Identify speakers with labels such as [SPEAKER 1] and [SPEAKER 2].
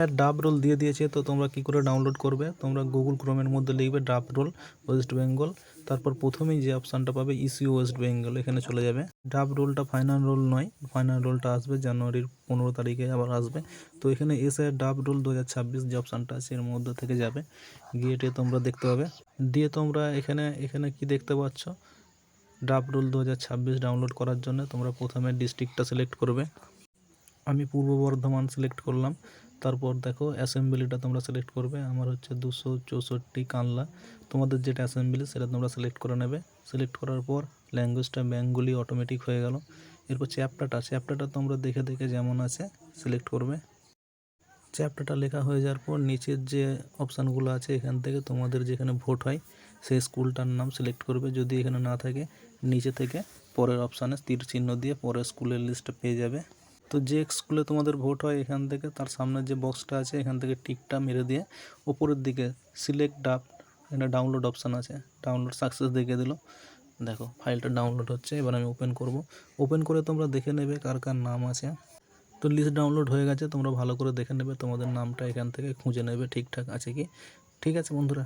[SPEAKER 1] ডাব রোল দিয়ে দিয়েছে, তো তোমরা কি করে ডাউনলোড করবে? তোমরা গুগল ক্রোমের মধ্যে লিখবে ডাব রোল ওয়েস্ট বেঙ্গল, তারপর প্রথমেই যে অপশানটা পাবে ইসিও ওয়েস্ট বেঙ্গল, এখানে চলে যাবে। ডাব রোলটা ফাইনাল রোল নয়, ফাইনাল রোলটা আসবে জানুয়ারির 15 তারিখে আবার আসবে। তো এখানে এসে ডাব রোল 2026 যে অপশানটা আছে এর মধ্যে থেকে যাবে, গিয়ে তোমরা দেখতে পাবে। দিয়ে তোমরা এখানে এখানে কি দেখতে পাচ্ছ, ডাব রোল 2026 ডাউনলোড করার জন্য তোমরা প্রথমে ডিস্ট্রিক্টটা সিলেক্ট করবে। আমি পূর্ব বর্ধমান সিলেক্ট করলাম। তারপর দেখো অ্যাসেম্বলিটা তোমরা সিলেক্ট করবে, আমার হচ্ছে 264 কানলা। তোমাদের যেটা অ্যাসেম্বলি সেটা তোমরা সিলেক্ট করে নেবে। সিলেক্ট করার পর ল্যাঙ্গুয়েজটা বেঙ্গলি অটোমেটিক হয়ে গেল। এরপর চ্যাপ্টারটা তোমরা দেখে দেখে যেমন আছে সিলেক্ট করবে। চ্যাপ্টারটা লেখা হয়ে যাওয়ার পর নিচের যে অপশানগুলো আছে এখান থেকে তোমাদের যেখানে ভোট হয় সেই স্কুলটার নাম সিলেক্ট করবে। যদি এখানে না থাকে নিচে থেকে পরের অপশানে তীর চিহ্ন দিয়ে পরের স্কুলের লিস্টটা পেয়ে যাবে। তো যে স্কুলে তোমাদের ভোট হয় এখান থেকে তার সামনের যে বক্সটা আছে এখান থেকে টিকটা মেরে দিয়ে ওপরের দিকে সিলেক্ট ডাব, এখানে ডাউনলোড অপশান আছে, ডাউনলোড সাকসেস দেখিয়ে দিল। দেখো ফাইলটা ডাউনলোড হচ্ছে। এবার আমি ওপেন করব। ওপেন করে তোমরা দেখে নেবে কার কার নাম আছে। তো লিস্ট ডাউনলোড হয়ে গেছে, তোমরা ভালো করে দেখে নেবে, তোমাদের নামটা এখান থেকে খুঁজে নেবে ঠিকঠাক আছে কি। ঠিক আছে বন্ধুরা।